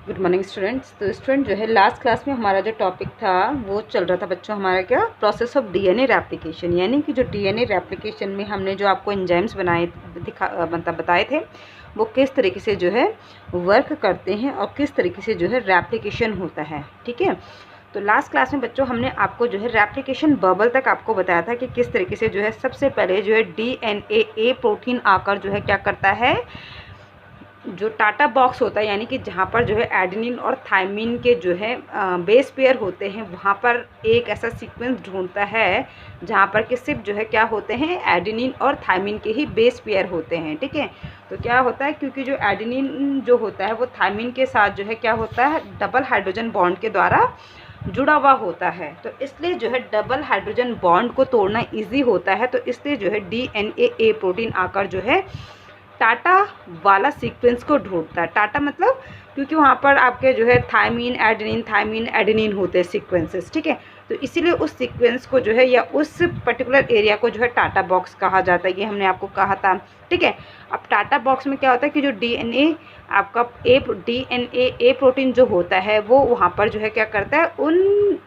Good morning students. तो student जो है लास्ट क्लास में हमारा जो टॉपिक था वो चल रहा था बच्चों हमारा क्या प्रोसेस ऑफ डीएनए रेप्लिकेशन, यानी कि जो डीएनए रेप्लिकेशन में हमने जो आपको एंजाइम्स बनाए मतलब बताए थे वो किस तरीके से जो है वर्क करते हैं और किस तरीके से जो है रेप्लिकेशन होता है। ठीक है, तो लास्ट क्लास में बच्चों हमने आपको जो है रेप्लिकेशन बबल तक आपको बताया था कि किस तरीके से जो है सबसे पहले जो है डीएनए ए प्रोटीन आकर जो है क्या करता है, जो टाटा बॉक्स होता है यानी कि जहाँ पर जो है एडेनिन और थायमिन के जो है बेस पेयर होते हैं, वहाँ पर एक ऐसा सीक्वेंस ढूंढता है जहाँ पर कि सिर्फ जो है क्या होते हैं एडेनिन और थायमिन के ही बेस पेयर होते हैं। ठीक है, तो क्या होता है क्योंकि जो एडेनिन जो होता है वो थायमिन के साथ जो है क्या होता है डबल हाइड्रोजन बॉन्ड के द्वारा जुड़ा हुआ होता है, तो इसलिए जो है डबल हाइड्रोजन बॉन्ड को तोड़ना ईजी होता है। तो इसलिए जो है डीएनए ए प्रोटीन आकर जो है टाटा वाला सीक्वेंस को ढूंढता है। टाटा मतलब क्योंकि वहाँ पर आपके जो है थायमीन एडेनिन होते हैं सीक्वेंसेस। ठीक है, तो इसीलिए उस सीक्वेंस को जो है या उस पर्टिकुलर एरिया को जो है टाटा बॉक्स कहा जाता है, ये हमने आपको कहा था। ठीक है, अब टाटा बॉक्स में क्या होता है कि जो डीएनए आपका डीएनए ए प्रोटीन जो होता है वो वहाँ पर जो है क्या करता है उन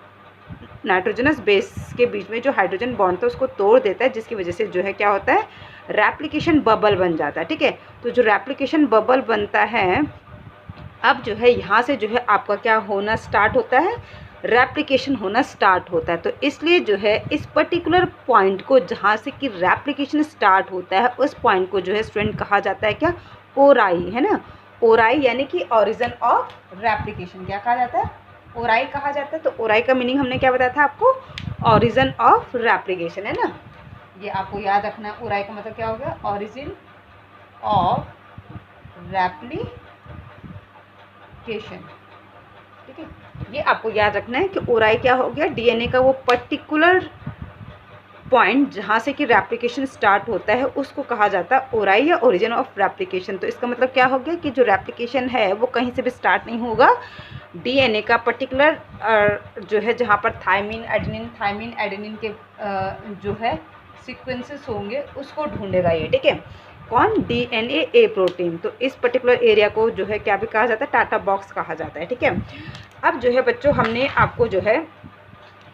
नाइट्रोजनस बेस के बीच में जो हाइड्रोजन बॉन्ड था उसको तोड़ देता है, जिसकी वजह से जो है क्या होता है रेप्लिकेशन बबल बन जाता है। ठीक है, तो जो रेप्लिकेशन बबल बनता है अब जो है यहाँ से जो है आपका क्या होना स्टार्ट होता है, रेप्लिकेशन होना स्टार्ट होता है। तो इसलिए जो है इस पर्टिकुलर पॉइंट को जहाँ से कि रेप्लिकेशन स्टार्ट होता है उस पॉइंट को जो है स्टूडेंट कहा जाता है क्या, ओराई, है ना। ओराई यानी कि ओरिजिन ऑफ रेप्लिकेशन क्या कहा जाता है, ओराई कहा जाता है। तो ओराई का मीनिंग हमने क्या बताया था आपको, ओरिजिन ऑफ रेप्लिकेशन, है ना। ये आपको याद रखना है, ओराई का मतलब क्या हो गया, ओरिजिन ऑफ रेप्लिकेशन। ठीक है, ये आपको याद रखना है कि ओराई क्या हो गया, डीएनए का वो पर्टिकुलर पॉइंट जहाँ से कि रेप्लिकेशन स्टार्ट होता है उसको कहा जाता है ओराई या ओरिजिन ऑफ रेप्लिकेशन। तो इसका मतलब क्या हो गया कि जो रेप्लिकेशन है वो कहीं से भी स्टार्ट नहीं होगा, डीएनए का पर्टिकुलर जो है जहाँ पर थायमीन एडेनिन के जो है सीक्वेंसेस होंगे उसको ढूंढेगा ये। ठीक है, कौन, डीएनए ए प्रोटीन। तो इस पर्टिकुलर एरिया को जो है क्या भी कहा जाता है, टाटा बॉक्स कहा जाता है। ठीक है, अब जो है बच्चों हमने आपको जो है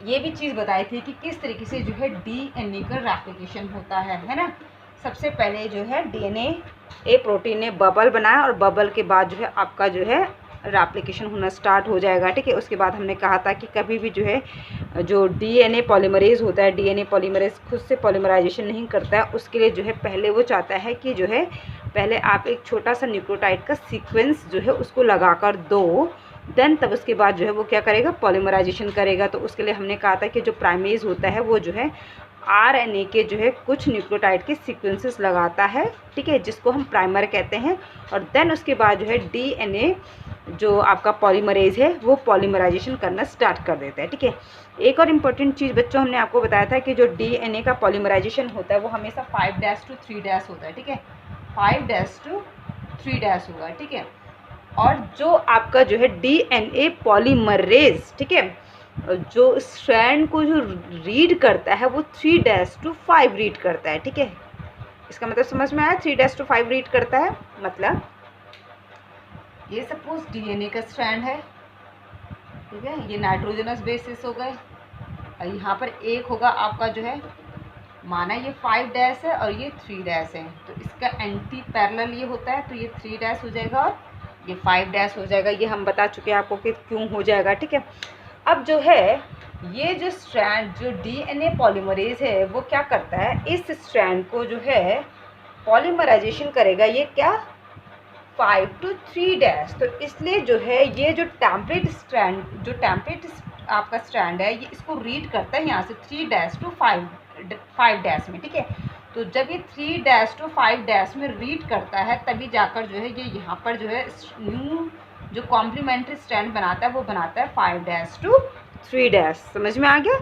ये भी चीज़ बताई थी कि किस तरीके से जो है डीएनए का रेप्लिकेशन होता है ना। सबसे पहले जो है डीएनए ए प्रोटीन ने बबल बनाया और बबल के बाद जो है आपका जो है रेप्लिकेशन होना स्टार्ट हो जाएगा। ठीक है, उसके बाद हमने कहा था कि कभी भी जो है जो डीएनए पॉलीमरेज होता है, डीएनए पॉलीमरेज खुद से पॉलीमराइजेशन नहीं करता है, उसके लिए जो है पहले वो चाहता है कि जो है पहले आप एक छोटा सा न्यूक्लियोटाइड का सीक्वेंस जो है उसको लगाकर दो, देन तब उसके बाद जो है वो क्या करेगा, पॉलीमराइजेशन करेगा। तो उसके लिए हमने कहा था कि जो प्राइमेज होता है वो जो है आरएनए के जो है कुछ न्यूक्लियोटाइड के सीक्वेंसेस लगाता है। ठीक है, जिसको हम प्राइमर कहते हैं, और देन उसके बाद जो है डीएनए जो आपका पॉलीमरेज है वो पॉलीमराइजेशन करना स्टार्ट कर देता है। ठीक है, एक और इम्पोर्टेंट चीज़ बच्चों हमने आपको बताया था कि जो डीएनए का पॉलीमराइजेशन होता है वो हमेशा 5' to 3' होता है। ठीक है, 5' to 3' होगा। ठीक है, और जो आपका जो है डीएनए पॉलीमरेज, ठीक है, जो स्ट्रैंड को जो रीड करता है वो 3' to 5 रीड करता है। ठीक है, इसका मतलब समझ में आया, 3' to 5 रीड करता है। मतलब ये सपोज डीएनए का स्ट्रैंड है, ठीक है, ये नाइट्रोजनस बेसिस हो गए, और यहाँ पर एक होगा आपका जो है माना ये 5' है और ये 3' है, तो इसका एंटी पैरेलल ये होता है, तो ये 3' हो जाएगा और ये 5' हो जाएगा। ये हम बता चुके हैं आपको कि क्यों हो जाएगा। ठीक है, अब जो है ये जो स्ट्रैंड जो डीएनए पॉलीमरेज है वो क्या करता है, इस स्ट्रैंड को जो है पॉलीमराइजेशन करेगा, ये क्या 5 to 3'। तो इसलिए जो है ये जो टेम्पलेट आपका स्ट्रैंड है ये इसको रीड करता है यहाँ से 3' to 5' में। ठीक है, तो जब ये 3' to 5' में रीड करता है तभी जाकर जो है ये यहाँ पर जो है न्यू जो कॉम्प्लीमेंट्री स्ट्रैंड बनाता है वो बनाता है 5' to 3'। समझ में आ गया।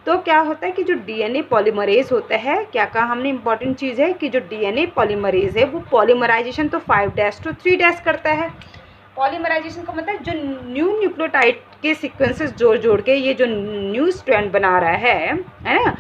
तो क्या होता है कि जो डीएनए पॉलीमरेज होता है, क्या कहा हमने, इंपॉर्टेंट चीज़ है कि जो डीएनए पॉलीमरेज है वो पॉलीमराइजेशन तो 5' to 3' करता है। पॉलीमराइजेशन का मतलब जो न्यू न्यूक्लियोटाइड के सीक्वेंसेस जोड़ के ये जो न्यू स्ट्रैंड बना रहा है ना,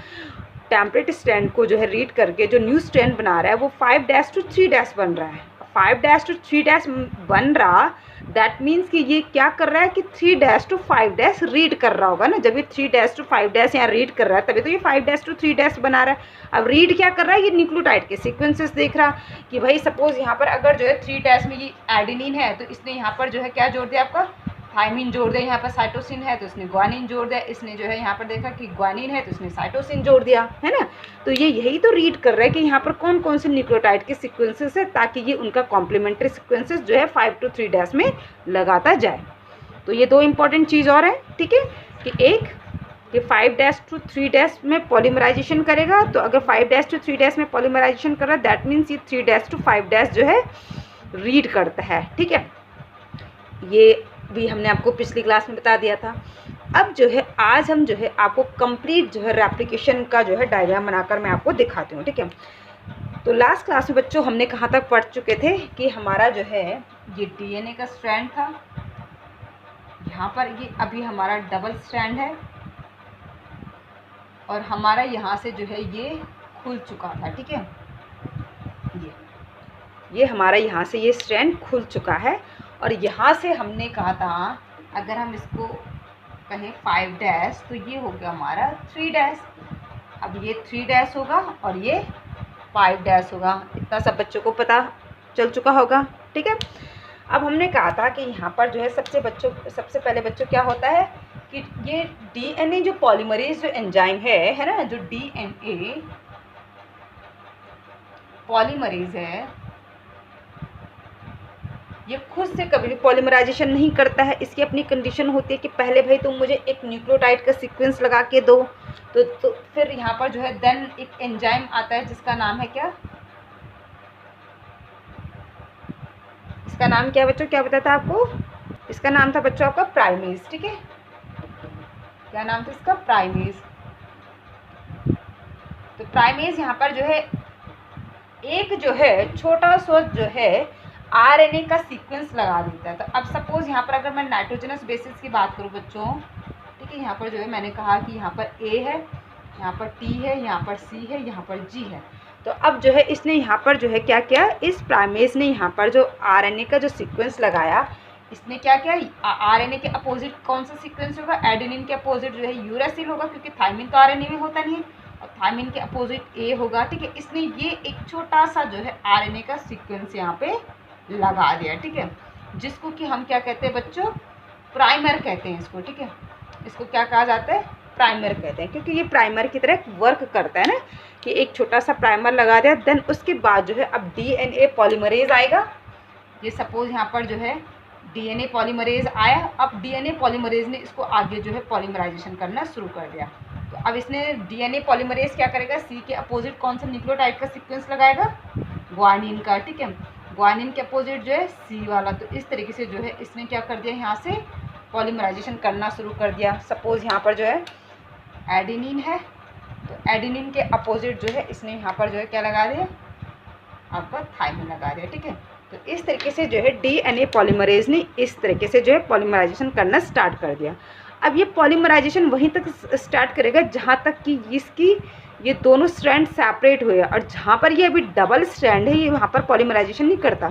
टेम्पलेट स्ट्रैंड को जो है रीड करके जो न्यू स्ट्रैंड बना रहा है वो 5' to 3' बन रहा है। 5' to 3' बन रहा दैट मीन्स कि ये क्या कर रहा है कि 3' to 5' रीड कर रहा होगा ना। जब ये 3' to 5' यहाँ रीड कर रहा है तभी तो ये 5' to 3' बना रहा है। अब रीड क्या कर रहा है, ये न्यूक्लियोटाइड के सीक्वेंसेस देख रहा कि भाई सपोज यहाँ पर अगर जो है 3' में ये एडेनिन है तो इसने यहाँ पर जो है क्या जोड़ दिया, आपका थायमिन जोड़ दिया। यहाँ पर साइटोसिन है तो इसने ग्वानिन जोड़ दिया। इसने जो है यहाँ पर देखा कि ग्वानिन है तो इसने साइटोसिन जोड़ दिया, है ना। तो ये यही तो रीड कर रहा है कि यहाँ पर कौन कौन से न्यूक्लियोटाइड के सीक्वेंसेस है, ताकि ये उनका कॉम्प्लीमेंट्री सीक्वेंसेस जो है 5 to 3' में लगाता जाए। तो ये दो इंपॉर्टेंट चीज़ और है, ठीक है, कि एक कि 5' to 3' में पॉलीमराइजेशन करेगा। तो अगर 5' to 3' में पॉलीमराइजेशन कर रहा है दैट मीन्स ये 3' to 5' जो है रीड करता है, ठीक है। ये भी हमने आपको पिछली क्लास में बता दिया था। अब जो है आज हम जो है आपको कंप्लीट जो है रेप्लिकेशन का जो है डायग्राम बनाकर मैं आपको दिखाती हूँ, ठीक है। तो लास्ट क्लास में बच्चों हमने कहाँ तक पढ़ चुके थे कि हमारा जो है ये डीएनए का स्ट्रैंड था, यहाँ पर ये अभी हमारा डबल स्ट्रैंड है और हमारा यहाँ से जो है ये खुल चुका था, ठीक है। ये हमारा यहाँ से ये स्ट्रैंड खुल चुका है और यहाँ से हमने कहा था अगर हम इसको कहें 5' तो ये हो गया हमारा 3'। अब ये 3' होगा और ये 5' होगा। इतना सब बच्चों को पता चल चुका होगा, ठीक है। अब हमने कहा था कि यहाँ पर जो है सबसे पहले बच्चों क्या होता है कि ये डीएनए जो पॉलीमरेज जो एंजाइम है ना, जो डीएनए पॉलीमरेज है ये खुद से कभी भी पॉलीमराइजेशन नहीं करता है। इसकी अपनी कंडीशन होती है कि पहले भाई तुम मुझे एक न्यूक्लियोटाइड का सीक्वेंस लगा के दो, तो फिर यहाँ पर जो है देन एक एंजाइम आता है जिसका नाम है क्या, इसका नाम क्या बच्चों, क्या बताया था आपको, इसका नाम था बच्चों आपका प्राइमेज, ठीक है। क्या नाम था इसका, प्राइमेज। तो प्राइमेज यहाँ पर जो है एक जो है छोटा सा जो है आरएनए का सीक्वेंस लगा देता है। तो अब सपोज यहाँ पर अगर मैं नाइट्रोजनस बेसिस की बात करूँ बच्चों, ठीक है, यहाँ पर जो है मैंने कहा कि यहाँ पर ए है, यहाँ पर टी है, यहाँ पर सी है, यहाँ पर जी है। तो अब जो है इसने यहाँ पर जो है क्या किया, इस प्राइमेज ने यहाँ पर जो आरएनए का जो सीक्वेंस लगाया, इसने क्या किया, आरएनए के अपोजिट कौन सा सीक्वेंस होगा, एडेनिन के अपोजिट जो है यूरासिल होगा, क्योंकि थायमिन तो आरएनए में होता नहीं है, और थायमिन के अपोजिट ए होगा, ठीक है। इसने ये एक छोटा सा जो है आरएनए का सीक्वेंस यहाँ पे लगा दिया, ठीक है, जिसको कि हम क्या कहते हैं बच्चों, प्राइमर कहते हैं इसको, ठीक है। इसको क्या कहा जाता है, प्राइमर कहते हैं, क्योंकि ये प्राइमर की तरह वर्क करता है ना, कि एक छोटा सा प्राइमर लगा दिया। देन उसके बाद जो है अब डीएनए पॉलीमरेज आएगा। ये सपोज यहाँ पर जो है डीएनए पॉलीमरेज आया। अब डीएनए पॉलीमरेज ने इसको आगे जो है पॉलीमराइजेशन करना शुरू कर दिया। तो अब इसने डीएनए पॉलीमरेज क्या करेगा, सी के अपोजिट कौन सा न्यूक्लियोटाइड का सीक्वेंस लगाएगा, ग्वानिन का, ठीक है। ग्वानिन के अपोजिट जो है सी वाला। तो इस तरीके से जो है इसने क्या कर दिया, यहाँ से पॉलीमराइजेशन करना शुरू कर दिया। सपोज यहाँ पर जो है एडेनिन है, तो एडेनिन के अपोजिट जो है इसने यहाँ पर जो है क्या लगा दिया, आपका थायमिन लगा दिया, ठीक है। तो इस तरीके से जो है डीएनए पॉलीमरेज ने इस तरीके से जो है पॉलीमराइजेशन करना स्टार्ट कर दिया। अब ये पॉलीमराइजेशन वहीं तक स्टार्ट करेगा जहाँ तक कि इसकी ये दोनों स्ट्रैंड सेपरेट हुए, और जहाँ पर ये अभी डबल स्ट्रैंड है ये वहाँ पर पॉलीमराइजेशन नहीं करता,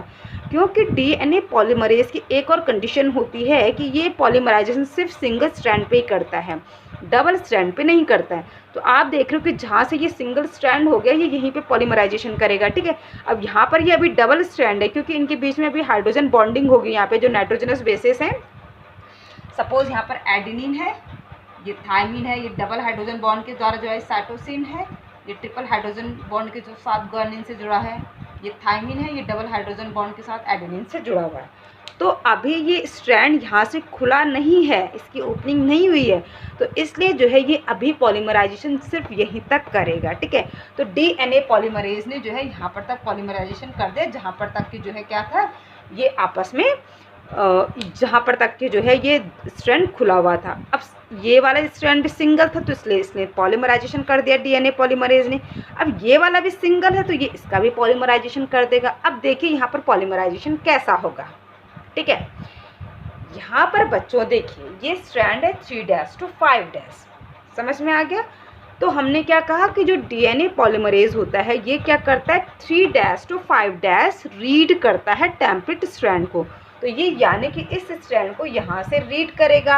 क्योंकि डीएनए पॉलीमरेज की एक और कंडीशन होती है कि ये पॉलीमराइजेशन सिर्फ सिंगल स्ट्रैंड पे ही करता है, डबल स्ट्रैंड पे नहीं करता है। तो आप देख रहे हो कि जहाँ से ये सिंगल स्ट्रैंड हो गया ये यहीं पे पॉलीमराइजेशन करेगा, ठीक है। अब यहाँ पर ये अभी डबल स्ट्रैंड है क्योंकि इनके बीच में अभी हाइड्रोजन बॉन्डिंग होगी, यहाँ पे जो नाइट्रोजनस बेसिस हैं। सपोज यहाँ पर एडेनिन है, ये थायमिन है, ये डबल हाइड्रोजन बॉन्ड के द्वारा जो है साइटोसिन है, ये ट्रिपल हाइड्रोजन बॉन्ड के जो साथ ग्वानिन से जुड़ा है, ये थायमिन है, ये डबल हाइड्रोजन बॉन्ड के साथ एडेनिन से जुड़ा हुआ है। तो अभी ये स्ट्रैंड यहाँ से खुला नहीं है, इसकी ओपनिंग नहीं हुई है, तो इसलिए जो है ये अभी पॉलीमराइजेशन सिर्फ यहीं तक करेगा, ठीक है। तो डीएनए पॉलीमरेज ने जो है यहाँ पर तक पॉलीमराइजेशन कर दिया जहाँ पर तक कि जो है क्या था, ये आपस में जहाँ पर तक कि जो है ये स्ट्रैंड खुला हुआ था। अब ये वाला स्ट्रैंड भी सिंगल था तो इसलिए इसने पॉलीमराइजेशन कर दिया डीएनए पॉलीमरेज ने। अब ये वाला भी सिंगल है तो ये इसका भी पॉलीमराइजेशन कर देगा। अब देखिए यहाँ पर पॉलीमराइजेशन कैसा होगा, ठीक है। यहाँ पर बच्चों देखिए ये स्ट्रैंड है 3' to 5', समझ में आ गया। तो हमने क्या कहा कि जो डीएनए पॉलीमरेज होता है ये क्या करता है, 3' to 5' रीड करता है टेम्पलेट स्ट्रैंड को। तो तो ये यानी कि इस स्ट्रैंड को यहाँ से रीड करेगा,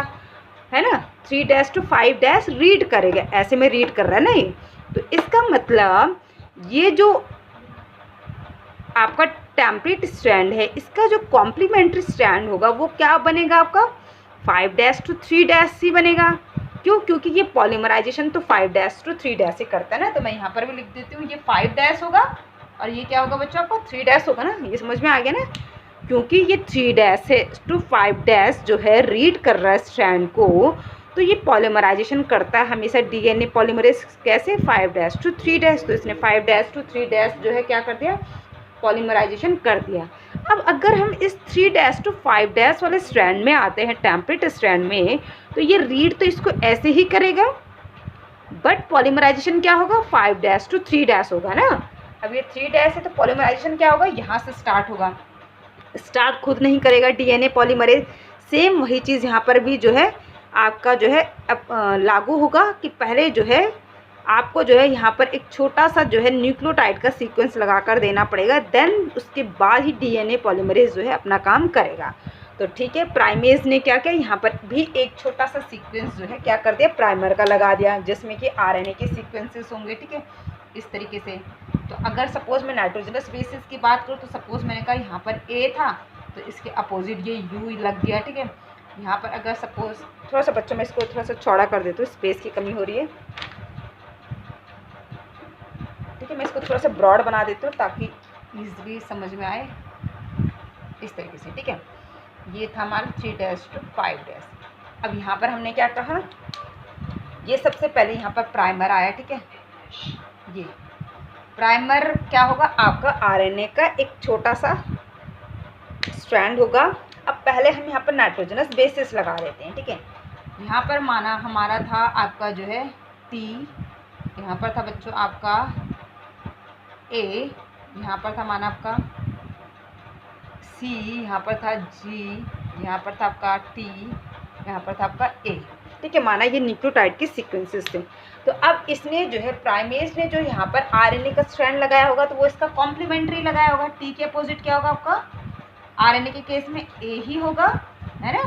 है ना, 3' to 5' रीड करेगा, ऐसे में रीड कर रहा है ना ये। तो इसका मतलब ये जो आपका टेम्पलेट स्ट्रैंड है, इसका जो कॉम्प्लीमेंट्री स्ट्रैंड होगा वो क्या बनेगा आपका 5' to 3' ही बनेगा। क्यों? क्योंकि ये पॉलीमराइजेशन तो 5' to 3' ही करता है ना। तो मैं यहाँ पर भी लिख देती हूँ, ये 5' होगा और ये क्या होगा बच्चों आपको 3' होगा ना। ये समझ में आ गया ना, क्योंकि ये 3' to 5' जो है रीड कर रहा है स्ट्रैंड को, तो ये पॉलीमराइजेशन करता है हमेशा डीएनए पॉलीमरेज कैसे 5' to 3'। तो इसने 5' to 3' जो है क्या कर दिया, पॉलीमराइजेशन कर दिया। अब अगर हम इस 3' to 5' वाले स्ट्रैंड में आते हैं, टेम्पलेट स्ट्रैंड में, तो ये रीड तो इसको ऐसे ही करेगा, बट पॉलीमराइजेशन क्या होगा 5' to 3' होगा ना। अब ये 3' है तो पॉलीमराइजेशन क्या होगा, यहाँ से स्टार्ट होगा। स्टार्ट खुद नहीं करेगा डीएनए पॉलीमरेज, सेम वही चीज़ यहाँ पर भी जो है आपका जो है लागू होगा कि पहले जो है आपको जो है यहाँ पर एक छोटा सा जो है न्यूक्लियोटाइड का सीक्वेंस लगा कर देना पड़ेगा, देन उसके बाद ही डीएनए पॉलीमरेज जो है अपना काम करेगा। तो ठीक है, प्राइमेज ने क्या किया, यहाँ पर भी एक छोटा सा सीक्वेंस जो है क्या कर दिया, प्राइमर का लगा दिया, जिसमें कि आरएनए के सीक्वेंसेस होंगे। ठीक है, इस तरीके से। तो अगर सपोज मैं नाइट्रोजनस बेसिस की बात करूँ, तो सपोज मैंने कहा यहाँ पर ए था, तो इसके अपोजिट ये यू लग गया। ठीक है, यहाँ पर अगर सपोज थोड़ा सा बच्चों में इसको थोड़ा सा चौड़ा कर देता हूँ, स्पेस की कमी हो रही है। ठीक है, मैं इसको थोड़ा सा ब्रॉड बना देती हूँ ताकि ईजिली समझ में आए, इस तरीके से। ठीक है, ये था हमारा 3' to 5'। अब यहाँ पर हमने क्या कहा, ये सबसे पहले यहाँ पर प्राइमर आया। ठीक है, ये प्राइमर क्या होगा, आपका आरएनए का एक छोटा सा स्ट्रैंड होगा। अब पहले हम यहाँ पर नाइट्रोजनस बेसिस लगा देते हैं। ठीक है, यहाँ पर माना हमारा था आपका जो है टी, यहाँ पर था बच्चों आपका ए, यहाँ पर था माना आपका सी, यहाँ पर था जी, यहाँ पर था आपका टी, यहाँ पर था आपका ए। ठीक है, माना ये न्यूक्लियोटाइड के सीक्वेंसेस थे। तो अब इसने जो है प्राइमेज ने जो यहाँ पर आरएनए का स्ट्रैंड लगाया होगा, तो वो इसका कॉम्प्लीमेंट्री लगाया होगा। टी के अपोजिट क्या होगा आपका, आरएनए के केस में ए ही होगा, है ना,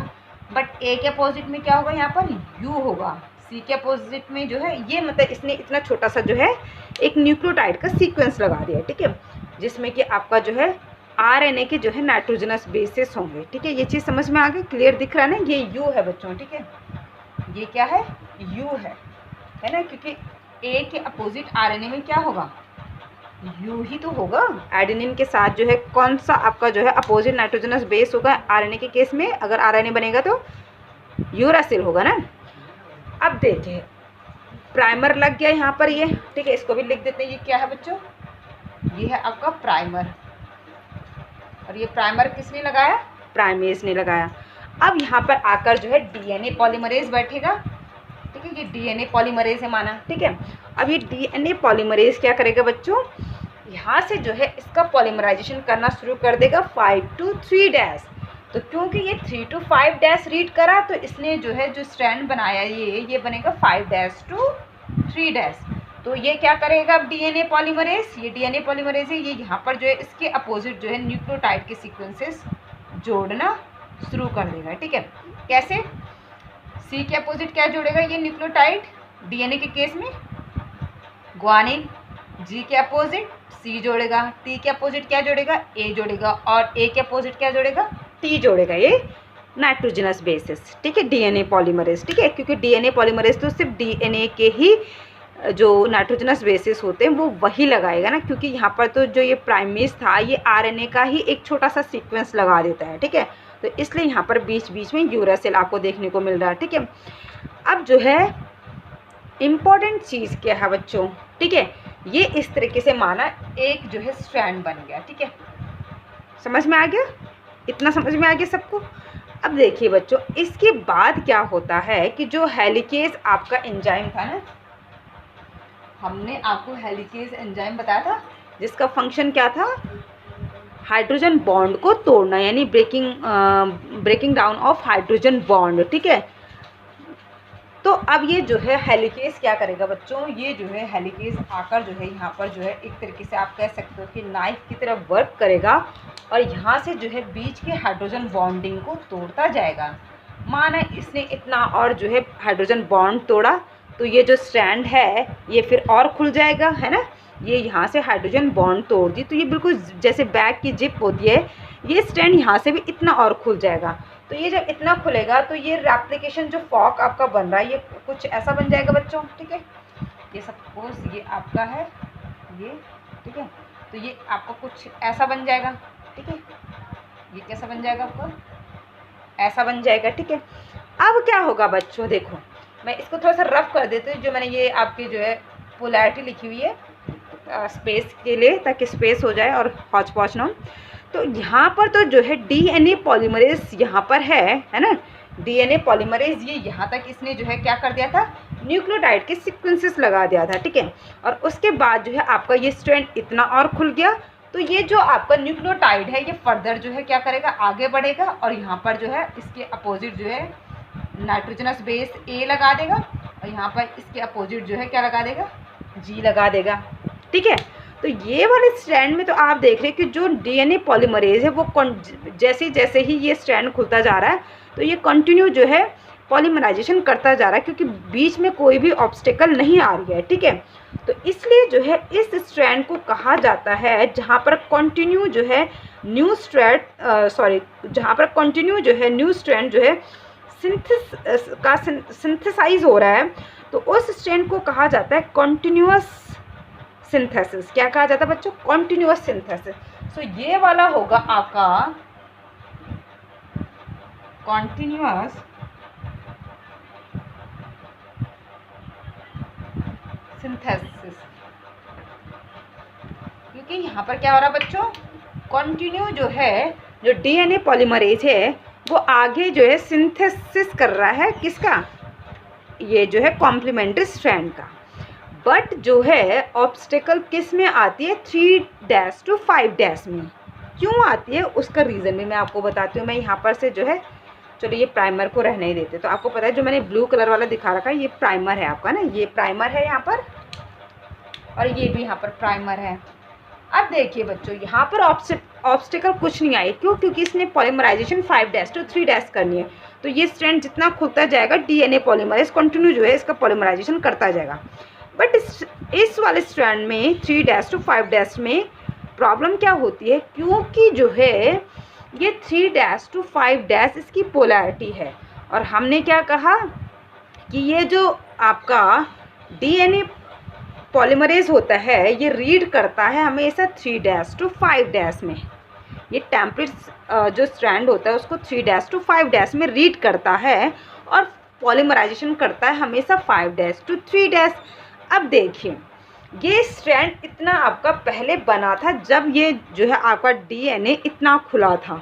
बट ए के अपोजिट में क्या होगा, यहाँ पर यू होगा। सी के अपोजिट में जो है ये, मतलब इसने इतना छोटा सा जो है एक न्यूक्लियोटाइड का सीक्वेंस लगा दिया। ठीक है, जिसमें कि आपका जो है आरएनए के जो है नाइट्रोजनस बेसिस होंगे। ठीक है, ये चीज़ समझ में आ गई, क्लियर दिख रहा है ना, ये यू है बच्चों। ठीक है, ये क्या है, यू है ना, क्योंकि ए के अपोजिट आरएनए में क्या होगा, यू ही तो होगा। एडेनिन के साथ जो है कौन सा आपका जो है अपोजिट नाइट्रोजनस बेस होगा आरएनए के केस में, अगर आरएनए बनेगा तो यूरासिल होगा ना। अब देखिए प्राइमर लग गया यहाँ पर ये। ठीक है, इसको भी लिख देते हैं, ये क्या है बच्चों, ये है आपका प्राइमर। और ये प्राइमर किसने लगाया, प्राइमेज ने लगाया। अब यहाँ पर आकर जो है डीएनए पॉलीमरेज बैठेगा। ठीक है, ये डीएनए पॉलीमरेज है माना। ठीक है, अब ये डीएनए पॉलीमरेज क्या करेगा बच्चों, यहाँ से जो है इसका पॉलीमराइजेशन करना शुरू कर देगा 5 to 3'। तो क्योंकि ये 3 to 5' रीड करा, तो इसने जो है जो स्ट्रैंड बनाया ये बनेगा 5' to 3'। तो ये क्या करेगा अब डीएनए पॉलीमरेज, ये डीएनए पॉलीमरेज है, ये यहाँ पर जो है इसके अपोजिट जो है न्यूक्लियोटाइड के सीक्वेंसेस जोड़ना शुरू कर देगा। ठीक है, कैसे, सी के अपोजिट क्या जोड़ेगा, ये न्यूक्लियोटाइड डीएनए के केस में ग्वानिन, जी के अपोजिट सी जोड़ेगा, टी के अपोजिट क्या जोड़ेगा, ए जोड़ेगा, और ए के अपोजिट क्या जोड़ेगा, टी जोड़ेगा, ये नाइट्रोजनस बेसिस। ठीक है, डीएनए पॉलीमरेज। ठीक है, क्योंकि डीएनए पॉलीमरेज तो सिर्फ डीएनए के ही जो नाइट्रोजनस बेसिस होते हैं वो वही लगाएगा ना, क्योंकि यहाँ पर तो जो ये प्राइमेज था ये आरएनए का ही एक छोटा सा सीक्वेंस लगा देता है। ठीक है, तो इसलिए यहाँ पर बीच बीच में यूरासिल आपको देखने को मिल रहा है। ठीक है, अब जो है इम्पॉर्टेंट चीज़ क्या है बच्चों, ठीक है, ये इस तरीके से माना एक जो है स्ट्रैंड बन गया। ठीक है, समझ में आ गया, इतना समझ में आ गया सबको। अब देखिए बच्चों, इसके बाद क्या होता है कि जो हेलिकेज आपका एंजाइम था ना, हमने आपको हेलिकेज एंजाइम बताया था, जिसका फंक्शन क्या था, हाइड्रोजन बॉन्ड को तोड़ना, यानी breaking down of hydrogen bond. ठीक है, तो अब ये जो है हेलिकेज क्या करेगा बच्चों, ये जो है हेलिकेज आकर जो है यहाँ पर जो है एक तरीके से आप कह सकते हो कि नाइफ की तरह वर्क करेगा और यहाँ से जो है बीच के हाइड्रोजन बॉन्डिंग को तोड़ता जाएगा। माना इसने इतना और जो है हाइड्रोजन बॉन्ड तोड़ा तो ये जो स्ट्रैंड है ये फिर और खुल जाएगा, है ना। ये यहाँ से हाइड्रोजन बॉन्ड तोड़ दी तो ये बिल्कुल जैसे बैग की जिप होती है, ये स्ट्रैंड यहाँ से भी इतना और खुल जाएगा। तो ये जब इतना खुलेगा तो ये रेप्लिकेशन जो फॉक आपका बन रहा है ये कुछ ऐसा बन जाएगा बच्चों, ठीक है। ये सपोज ये आपका है ये, ठीक है, तो ये आपका कुछ ऐसा बन जाएगा, ठीक है। ये कैसा बन जाएगा आपका, ऐसा बन जाएगा, ठीक है। अब क्या होगा बच्चों, देखो मैं इसको थोड़ा सा रफ कर देती हूँ, जो मैंने ये आपकी जो है पोलैरिटी लिखी हुई है स्पेस के लिए, ताकि स्पेस हो जाए और हौच पौच ना हो। तो यहाँ पर तो जो है डीएनए पॉलीमरेज यहाँ पर है ना, डीएनए पॉलीमरेज ये यहाँ तक इसने जो है क्या कर दिया था, न्यूक्लियोटाइड के सीक्वेंसेस लगा दिया था, ठीक है। और उसके बाद जो है आपका ये स्ट्रैंड इतना और खुल गया तो ये जो आपका न्यूक्लियोटाइड है ये फर्दर जो है क्या करेगा, आगे बढ़ेगा और यहाँ पर जो है इसके अपोजिट जो है नाइट्रोजनस बेस ए लगा देगा और यहाँ पर इसके अपोजिट जो है क्या लगा देगा, जी लगा देगा, ठीक है। तो ये वाले स्ट्रैंड में तो आप देख रहे हैं कि जो डीएनए पॉलीमरेज है वो जैसे जैसे ही ये स्ट्रैंड खुलता जा रहा है तो ये कंटिन्यू जो है पॉलीमराइजेशन करता जा रहा है, क्योंकि बीच में कोई भी ऑब्स्टेकल नहीं आ रही है, ठीक है। तो इसलिए जो है इस स्ट्रैंड को कहा जाता है जहाँ पर कंटिन्यू जो है न्यू स्ट्रैंड जहाँ पर कंटिन्यू जो है न्यू स्ट्रैंड जो है सिंथेसाइज हो रहा है, तो उस स्ट्रैंड को कहा जाता है कॉन्टिन्यूअस सिंथेसिस। क्या कहा जाता है बच्चों, कॉन्टिन्यूअस सिंथेसिस। सो ये वाला होगा आपका कॉन्टिन्यूअस सिंथेसिस, क्योंकि यहाँ पर क्या हो रहा है बच्चों, कॉन्टिन्यू जो है जो डीएनए पॉलीमरेज है वो आगे जो है सिंथेसिस कर रहा है किसका, ये जो है कॉम्प्लीमेंट्री स्ट्रैंड का। बट जो है ऑब्स्टेकल किस में आती है, 3' to 5' में। क्यों आती है उसका रीज़न भी मैं आपको बताती हूँ। मैं यहाँ पर से जो है, चलो ये प्राइमर को रहने ही देते, तो आपको पता है जो मैंने ब्लू कलर वाला दिखा रखा है ये प्राइमर है आपका ना, ये प्राइमर है यहाँ पर और ये भी यहाँ पर प्राइमर है। अब देखिए बच्चों यहाँ पर ऑब्स्टेकल कुछ नहीं आई, क्यों, क्योंकि इसने पॉलीमराइजेशन 5' to 3' करनी है। तो ये स्ट्रैंड जितना खुलता जाएगा डीएनए पॉलीमरेज कंटिन्यू जो है इसका पॉलीमराइजेशन करता जाएगा। बट इस वाले स्ट्रैंड में 3' to 5' में प्रॉब्लम क्या होती है, क्योंकि जो है ये 3' to 5' इसकी पोलैरिटी है और हमने क्या कहा कि ये जो आपका डीएनए पॉलीमरेज होता है ये रीड करता है हमेशा 3' to 5' में। ये टेम्पलेट जो स्ट्रैंड होता है उसको 3' to 5' में रीड करता है और पॉलीमराइजेशन करता है हमेशा 5' to 3'। अब देखिए ये स्ट्रैंड इतना आपका पहले बना था जब ये जो है आपका डीएनए इतना खुला था,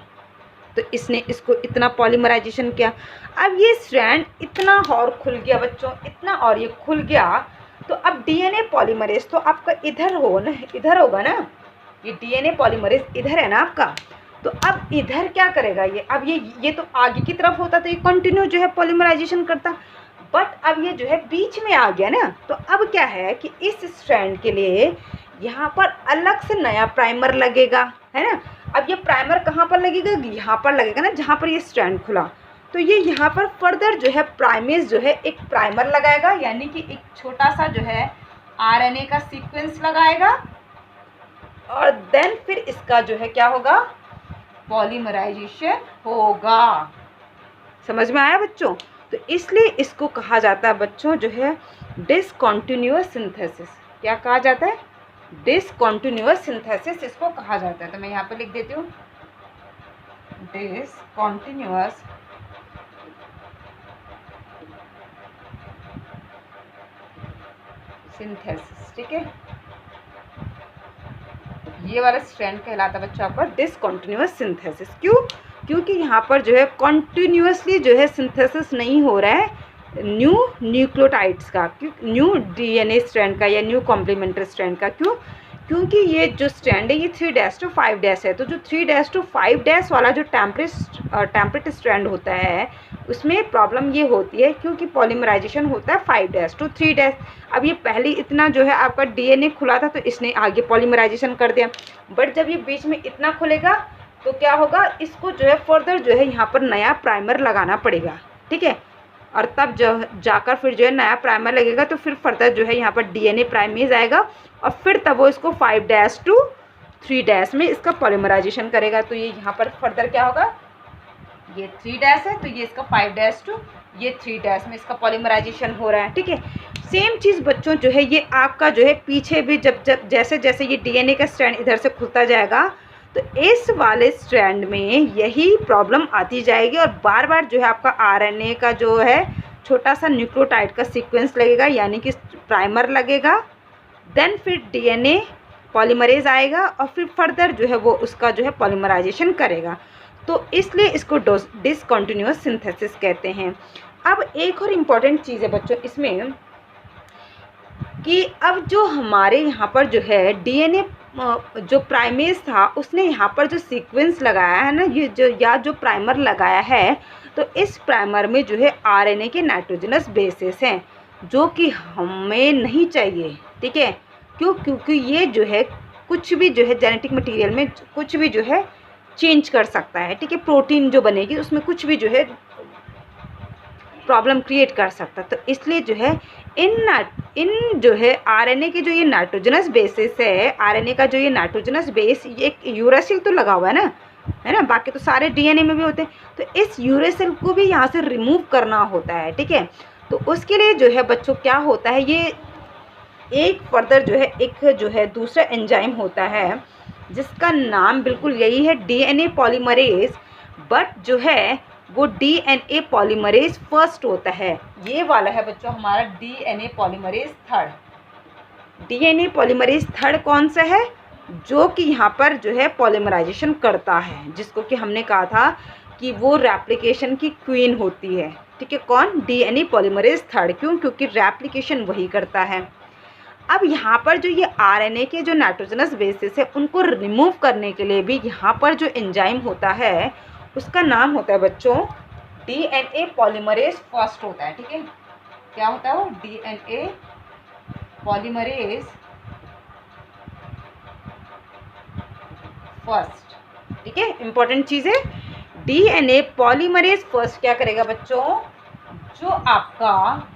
तो इसने इसको इतना पॉलीमराइजेशन किया। अब ये स्ट्रैंड इतना और खुल गया बच्चों, इतना और ये खुल गया, तो अब डीएनए पॉलीमरेज तो आपका इधर होगा ना, ये डीएनए पॉलीमरेज इधर है ना आपका, तो अब इधर क्या करेगा ये, अब ये तो आगे की तरफ होता तो ये कंटिन्यू जो है पॉलीमराइजेशन करता, बट अब ये जो है बीच में आ गया ना, तो अब क्या है कि इस स्ट्रैंड के लिए यहाँ पर अलग से नया प्राइमर लगेगा, है ना। अब ये प्राइमर कहाँ पर लगेगा, यहाँ पर लगेगा ना जहाँ पर ये स्ट्रैंड खुला, तो ये यहाँ पर फर्दर जो है प्राइमेज जो है एक प्राइमर लगाएगा, यानी कि एक छोटा सा जो है आरएनए का सीक्वेंस लगाएगा और देन फिर इसका जो है क्या होगा, पॉलीमराइजेशन होगा। समझ में आया बच्चों। तो इसलिए इसको कहा जाता है बच्चों जो है डिसकंटिन्यूअस सिंथेसिस। क्या कहा जाता है, डिसकंटिन्यूअस सिंथेसिस इसको कहा जाता है। तो मैं यहाँ पे लिख देती हूँ डिसकंटिन्यूअस सिंथेसिस, ठीक है। ये वाला स्ट्रैंड कहलाता है बच्चों आपका डिसकंटिन्यूअस सिंथेसिस। क्यों, क्योंकि यहाँ पर जो है कॉन्टिन्यूसली जो है सिंथेसिस नहीं हो रहा है न्यू न्यूक्लियोटाइड्स का, क्यों, न्यू डीएनए स्ट्रैंड का या न्यू कॉम्प्लीमेंट्री स्ट्रैंड का। क्यों, क्योंकि ये जो स्ट्रैंड है ये 3' to 5' है, तो जो 3' to 5' वाला जो टेम्परेट स्ट्रैंड होता है उसमें प्रॉब्लम ये होती है क्योंकि पॉलीमराइजेशन होता है 5' to 3'। अब ये पहले इतना जो है आपका डीएनए खुला था तो इसने आगे पॉलीमराइजेशन कर दिया, बट जब ये बीच में इतना खुलेगा तो क्या होगा, इसको जो है फर्दर जो है यहाँ पर नया प्राइमर लगाना पड़ेगा, ठीक है। और तब जो जाकर फिर जो है नया प्राइमर लगेगा तो फिर फर्दर जो है यहाँ पर डीएनए प्राइमेज आएगा और फिर तब वो इसको 5' to 3' में इसका पॉलीमराइजेशन करेगा। तो ये यहाँ पर फर्दर क्या होगा, ये 3' है तो ये इसका 5' to ये 3' में इसका पॉलीमराइजेशन हो रहा है, ठीक है। सेम चीज़ बच्चों जो है ये आपका जो है पीछे भी जब जैसे जैसे ये डीएनए का स्ट्रैंड इधर से खुलता जाएगा तो इस वाले स्ट्रैंड में यही प्रॉब्लम आती जाएगी और बार बार जो है आपका आरएनए का जो है छोटा सा न्यूक्लियोटाइड का सीक्वेंस लगेगा, यानी कि प्राइमर लगेगा, देन फिर डीएनए पॉलीमरेज आएगा और फिर फर्दर जो है वो उसका जो है पॉलीमराइजेशन करेगा। तो इसलिए इसको डिसकंटिन्यूअस सिंथेसिस कहते हैं। अब एक और इम्पॉर्टेंट चीज़ है बच्चों इसमें कि अब जो हमारे यहाँ पर जो है डीएनए जो प्राइमेज था उसने यहाँ पर जो सीक्वेंस लगाया है ना, ये जो प्राइमर लगाया है, तो इस प्राइमर में जो है आरएनए के नाइट्रोजनस बेसेस हैं जो कि हमें नहीं चाहिए, ठीक है। क्योंकि ये जो है कुछ भी जो है जेनेटिक मटेरियल में कुछ भी जो है चेंज कर सकता है, ठीक है। प्रोटीन जो बनेगी उसमें कुछ भी जो है प्रॉब्लम क्रिएट कर सकता है। तो इसलिए जो है इन जो है आरएनए के जो ये नाइट्रोजनस बेसिस है, आरएनए का जो ये नाइट्रोजनस बेस, ये एक यूरेसिल तो लगा हुआ है ना, बाकी तो सारे डीएनए में भी होते हैं, तो इस यूरेसिल को भी यहाँ से रिमूव करना होता है, ठीक है। तो उसके लिए जो है बच्चों क्या होता है, ये एक फर्दर जो है एक जो है दूसरा एंजाइम होता है जिसका नाम बिल्कुल यही है डीएनए पॉलीमरेज, बट जो है वो डीएनए पॉलीमरेज फर्स्ट होता है। ये वाला है बच्चों हमारा DNA polymerase third. DNA polymerase third कौन सा है, जो कि यहाँ पर जो है पॉलीमराइजेशन करता है, जिसको कि हमने कहा था कि वो रेप्लिकेशन की क्वीन होती है, ठीक है। कौन, डीएनए पॉलीमरेज थर्ड। क्यों, क्योंकि रेप्लिकेशन वही करता है। अब यहाँ पर जो ये आरएनए के जो नाइट्रोजनस बेसिस है उनको रिमूव करने के लिए भी यहाँ पर जो एंजाइम होता है उसका नाम होता है बच्चों डीएनए पॉलीमरेज फर्स्ट होता है, ठीक है। क्या होता है वो, डीएनए पॉलीमरेज फर्स्ट, ठीक है। इंपॉर्टेंट चीज़ है, डीएनए पॉलीमरेज फर्स्ट क्या करेगा बच्चों, जो आपका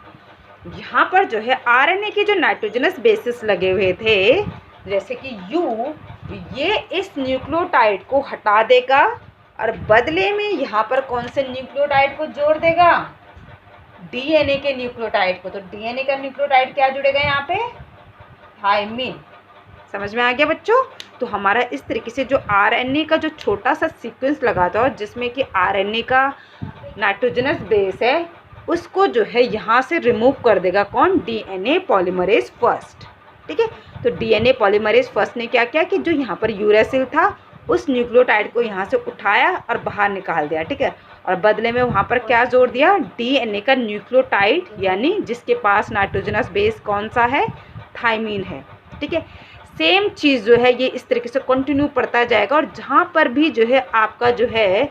यहाँ पर जो है आरएनए के जो नाइट्रोजनस बेसिस लगे हुए थे जैसे कि यू, ये इस न्यूक्लियोटाइड को हटा देगा और बदले में यहाँ पर कौन से न्यूक्लियोटाइड को जोड़ देगा, डीएनए के न्यूक्लियोटाइड को। तो डीएनए का न्यूक्लियोटाइड क्या जुड़ेगा यहाँ पे, थायमीन। समझ में आ गया बच्चों। तो हमारा इस तरीके से जो आरएनए का जो छोटा सा सीक्वेंस लगा था जिसमें कि आरएनए का नाइट्रोजनस बेस है उसको जो है यहाँ से रिमूव कर देगा कौन, डीएनए पॉलीमरेज फर्स्ट, ठीक है। तो डीएनए पॉलीमरेज फर्स्ट ने क्या किया कि जो यहाँ पर यूरेसिल था उस न्यूक्लियोटाइड को यहाँ से उठाया और बाहर निकाल दिया, ठीक है। और बदले में वहाँ पर क्या जोड़ दिया, डीएनए का न्यूक्लियोटाइड, यानी जिसके पास नाइट्रोजनस बेस कौन सा है, थायमीन है, ठीक है। सेम चीज़ जो है ये इस तरीके से कंटिन्यू पड़ता जाएगा और जहाँ पर भी जो है आपका जो है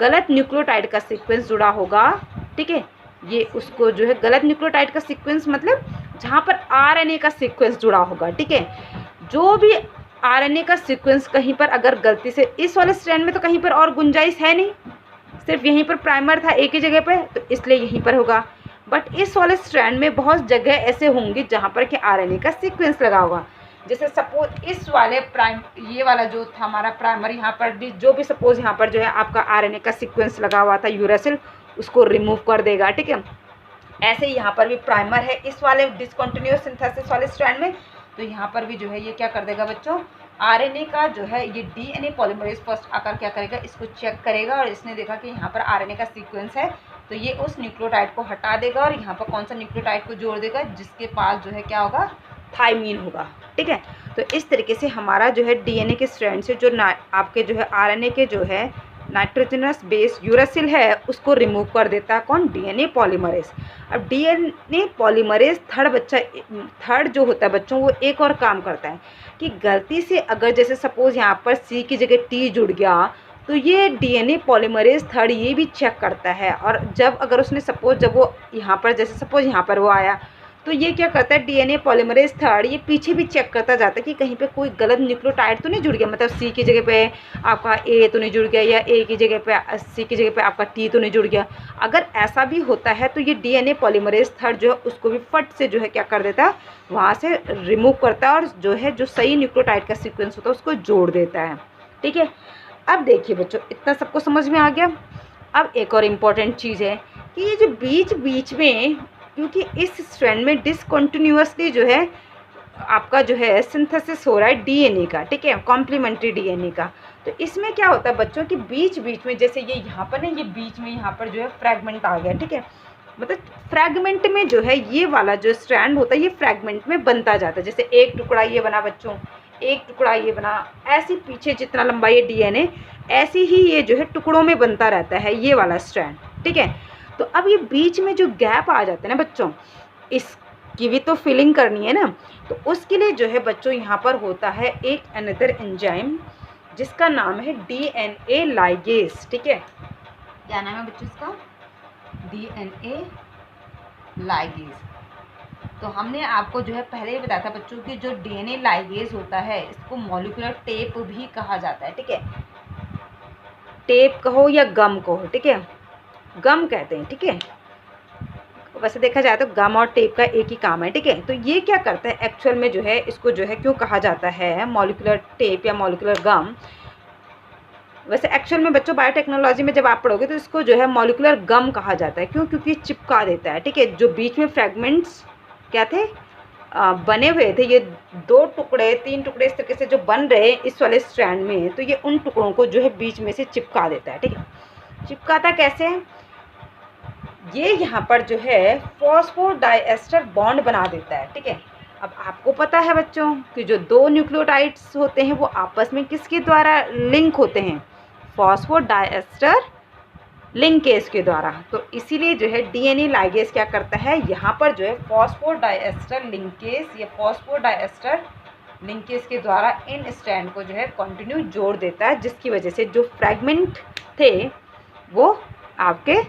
गलत न्यूक्लियोटाइड का सीक्वेंस जुड़ा होगा, ठीक है, ये उसको जो है गलत न्यूक्लियोटाइड का सीक्वेंस मतलब जहाँ पर आरएनए का सीक्वेंस जुड़ा होगा, ठीक है। जो भी आरएनए का सीक्वेंस कहीं पर अगर गलती से, इस वाले स्ट्रैंड में तो कहीं पर और गुंजाइश है नहीं, सिर्फ यहीं पर प्राइमर था एक ही जगह पर, तो इसलिए यहीं पर होगा। बट इस वाले स्ट्रैंड में बहुत जगह ऐसे होंगी जहाँ पर कि आरएनए का सीक्वेंस लगा होगा। जैसे सपोज इस वाले ये वाला जो था हमारा प्राइमर, यहाँ पर भी जो भी सपोज यहाँ पर जो है आपका आरएनए का सीक्वेंस लगा हुआ था यूरेसिल, उसको रिमूव कर देगा, ठीक है। ऐसे ही यहाँ पर भी प्राइमर है इस वाले डिसकंटिन्यूअस सिंथेसिस वाले स्ट्रैंड में, तो यहाँ पर भी जो है ये क्या कर देगा बच्चों, आरएनए का जो है ये डीएनए पॉलीमरेज फर्स्ट आकर क्या करेगा, इसको चेक करेगा और इसने देखा कि यहाँ पर आरएनए का सीक्वेंस है तो ये उस न्यूक्लियोटाइड को हटा देगा और यहाँ पर कौन सा न्यूक्लियोटाइड को जोड़ देगा, जिसके पास जो है क्या होगा, थायमीन होगा, ठीक है। तो इस तरीके से हमारा जो है डीएनए के स्ट्रैंड से जो आपके जो है आरएनए के जो है नाइट्रोजनस बेस यूरासिल है उसको रिमूव कर देता है कौन, डीएनए पॉलीमरेज। अब डीएनए पॉलीमरेज थर्ड जो होता है बच्चों वो एक और काम करता है कि गलती से अगर जैसे सपोज यहाँ पर सी की जगह टी जुड़ गया तो ये डीएनए पॉलीमरेज थर्ड ये भी चेक करता है, और जब अगर उसने सपोज जब वो यहाँ पर जैसे सपोज यहाँ पर वो आया तो ये क्या करता है डीएनए पॉलीमरेज थर्ड ये पीछे भी चेक करता जाता है कि कहीं पे कोई गलत न्यूक्लियोटाइड तो नहीं जुड़ गया, मतलब सी की जगह पे आपका ए तो नहीं जुड़ गया या ए की जगह पे सी की जगह पे आपका टी तो नहीं जुड़ गया। अगर ऐसा भी होता है तो ये डीएनए पॉलीमरेज थर्ड जो है उसको भी फट से जो है क्या कर देता है वहाँ से रिमूव करता है और जो है जो सही न्यूक्लियोटाइड का सीक्वेंस होता है उसको जोड़ देता है। ठीक है, अब देखिए बच्चों इतना सबको समझ में आ गया। अब एक और इम्पॉर्टेंट चीज़ है कि ये जो बीच बीच में क्योंकि इस स्ट्रैंड में डिसकंटिन्यूअसली जो है आपका जो है सिंथेसिस हो रहा है डीएनए का, ठीक है, कॉम्प्लीमेंट्री डीएनए का। तो इसमें क्या होता है बच्चों कि बीच बीच में जैसे ये यहाँ पर ना ये बीच में यहाँ पर जो है फ्रैगमेंट आ गया, ठीक है, मतलब फ्रैगमेंट में जो है ये वाला जो स्ट्रैंड होता है ये फ्रैगमेंट में बनता जाता है। जैसे एक टुकड़ा ये बना बच्चों, एक टुकड़ा ये बना, ऐसे पीछे जितना लंबा ये डीएनए ऐसे ही ये जो है टुकड़ों में बनता रहता है ये वाला स्ट्रैंड, ठीक है। तो अब ये बीच में जो गैप आ जाते हैं ना बच्चों, इसकी भी तो फिलिंग करनी है ना, तो उसके लिए जो है बच्चों यहाँ पर होता है एक अनदर एंजाइम जिसका नाम है डीएनए लाइगेज, ठीक है। क्या नाम है बच्चों इसका, डीएनए लाइगेज। तो हमने आपको जो है पहले ही बताया था बच्चों कि जो डीएनए लाइगेज होता है इसको मॉलिक्यूलर टेप भी कहा जाता है, ठीक है, टेप कहो या गम कहो, ठीक है, गम कहते हैं, ठीक है। वैसे देखा जाए तो गम और टेप का एक ही काम है, ठीक है। तो ये क्या करता है एक्चुअल में जो है इसको जो है क्यों कहा जाता है मॉलिक्यूलर टेप या मॉलिक्यूलर गम। वैसे एक्चुअल में बच्चों बायोटेक्नोलॉजी में जब आप पढ़ोगे तो इसको जो है मॉलिक्यूलर गम कहा जाता है, क्यों, क्योंकि चिपका देता है, ठीक है। जो बीच में फ्रैगमेंट्स क्या थे बने हुए थे, ये 2 टुकड़े 3 टुकड़े इस तरीके से जो बन रहे इस वाले स्ट्रैंड में, तो ये उन टुकड़ों को जो है बीच में से चिपका देता है, ठीक है। चिपकाता कैसे, ये यहाँ पर जो है फॉस्फोडाइएस्टर बॉन्ड बना देता है, ठीक है। अब आपको पता है बच्चों कि जो 2 न्यूक्लियोटाइड्स होते हैं वो आपस में किसके द्वारा लिंक होते हैं, फॉस्फोडाइएस्टर लिंकेज के द्वारा। तो इसीलिए जो है डीएनए लाइगेज क्या करता है यहाँ पर जो है फॉस्फोडाइएस्टर लिंकेज या फॉस्फोडाइएस्टर लिंकेज के द्वारा इन स्ट्रैंड को जो है कंटिन्यू जोड़ देता है, जिसकी वजह से जो फ्रैगमेंट थे वो आपके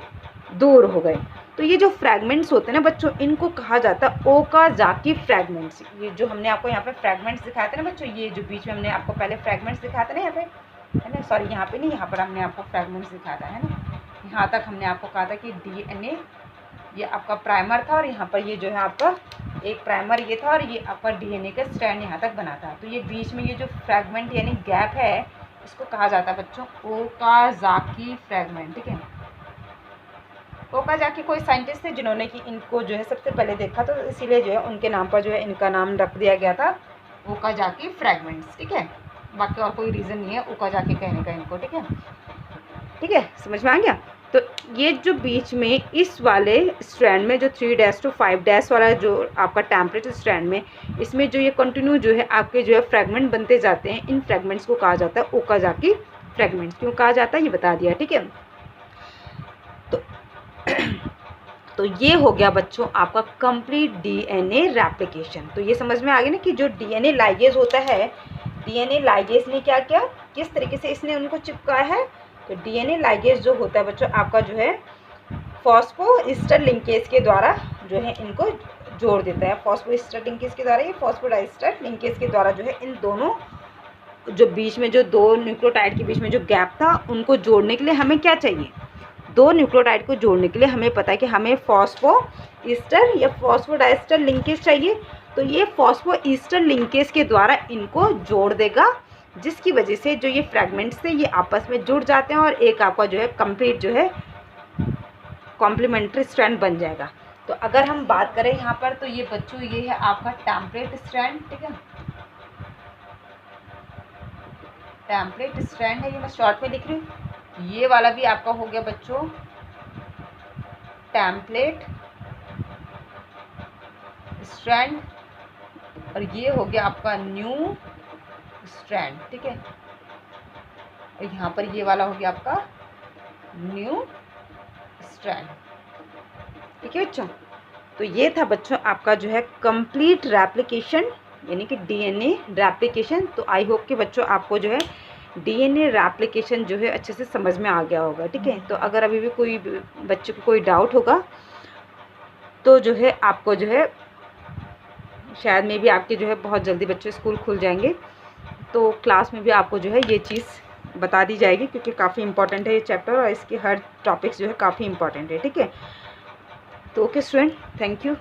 दूर हो गए। तो ये जो फ्रैगमेंट्स होते हैं ना बच्चों इनको कहा जाता है ओकाजाकी फ्रैगमेंट्स। ये जो हमने आपको यहाँ पे फ्रैगमेंट्स दिखाए थे ना बच्चों, ये जो बीच में हमने आपको पहले फ्रैगमेंट्स दिखाए थे ना यहाँ पे, है ना, सॉरी यहाँ पे नहीं, यहाँ पर हमने आपको फ्रैगमेंट्स दिखाया था, है ना। यहाँ तक हमने आपको कहा था कि डीएनए ये आपका प्राइमर था और यहाँ पर ये जो है आपका एक प्राइमर ये था और ये आपका डीएनए का स्ट्रैंड यहाँ तक बना था। तो ये बीच में ये जो फ्रैगमेंट यानी गैप है इसको कहा जाता है बच्चों ओकाजाकी फ्रैगमेंट, ठीक है। ओकाजाकी कोई साइंटिस्ट थे जिन्होंने कि इनको जो है सबसे पहले देखा, तो इसीलिए जो है उनके नाम पर जो है इनका नाम रख दिया गया था ओकाजाकी फ्रैगमेंट्स, ठीक है। बाकी और कोई रीज़न नहीं है ओकाजाकी कहने का इनको, ठीक है, ठीक है, समझ में आ गया। तो ये जो बीच में इस वाले स्ट्रैंड में जो 3' to 5' वाला जो आपका टेम्परेचर स्ट्रैंड में इसमें जो ये कंटिन्यू जो है आपके जो है फ्रैगमेंट बनते जाते हैं, इन फ्रैगमेंट्स को कहा जाता है ओकाजाकी फ्रैगमेंट्स। क्यों कहा जाता है ये बता दिया, ठीक है। तो ये हो गया बच्चों आपका कंप्लीट डीएनए रेप्लिकेशन। तो ये समझ में आ गया ना कि जो डीएनए लाइगेज होता है, डीएनए लाइगेज ने क्या किया, किस तरीके से इसने उनको चिपकाया है। तो डीएनए लाइगेज जो होता है बच्चों आपका जो है फॉस्फोएस्टर लिंकेज के द्वारा जो है इनको जोड़ देता है। फॉस्फोएस्टर लिंकेज के द्वारा, ये फॉस्फोडाइएस्टर लिंकेज के द्वारा जो है इन दोनों जो बीच में जो 2 न्यूक्लियोटाइड के बीच में जो गैप था उनको जोड़ने के लिए हमें क्या चाहिए, 2 न्यूक्लियोटाइड को जोड़ने के लिए हमें पता है कि हमें फॉस्फोएस्टर या फॉस्फोडाइएस्टर लिंकेज चाहिए। तो ये फॉस्फोएस्टर लिंकेज के द्वारा इनको जोड़ देगा, जिसकी वजह से जो ये फ्रैगमेंट्स थे ये आपस में जुड़ जाते हैं और एक आपका जो है कंप्लीट जो है कॉम्प्लीमेंट्री स्ट्रैंड बन जाएगा। तो अगर हम बात करें यहाँ पर तो ये बच्चों ये है आपका टेम्पलेट स्ट्रैंड, ठीक है, टेम्पलेट स्ट्रैंड है, ये मैं शॉर्ट में लिख रही हूँ। ये वाला भी आपका हो गया बच्चों टेम्पलेट स्ट्रैंड और ये हो गया आपका न्यू स्ट्रैंड, ठीक है। और यहाँ पर ये वाला हो गया आपका न्यू स्ट्रैंड। ठीक है बच्चों, तो ये था बच्चों आपका जो है कंप्लीट रेप्लिकेशन यानी कि डीएनए रेप्लिकेशन। तो आई होप कि बच्चों आपको जो है डीएनए रेप्लिकेशन जो है अच्छे से समझ में आ गया होगा। ठीक है, तो अगर अभी भी कोई बच्चे को कोई डाउट होगा तो जो है आपको जो है शायद में भी आपके जो है बहुत जल्दी बच्चे स्कूल खुल जाएंगे, तो क्लास में भी आपको जो है ये चीज़ बता दी जाएगी, क्योंकि काफ़ी इंपॉर्टेंट है ये चैप्टर और इसके हर टॉपिक्स जो है काफ़ी इंपॉर्टेंट है। ठीक है, तो ओके स्टूडेंट, थैंक यू।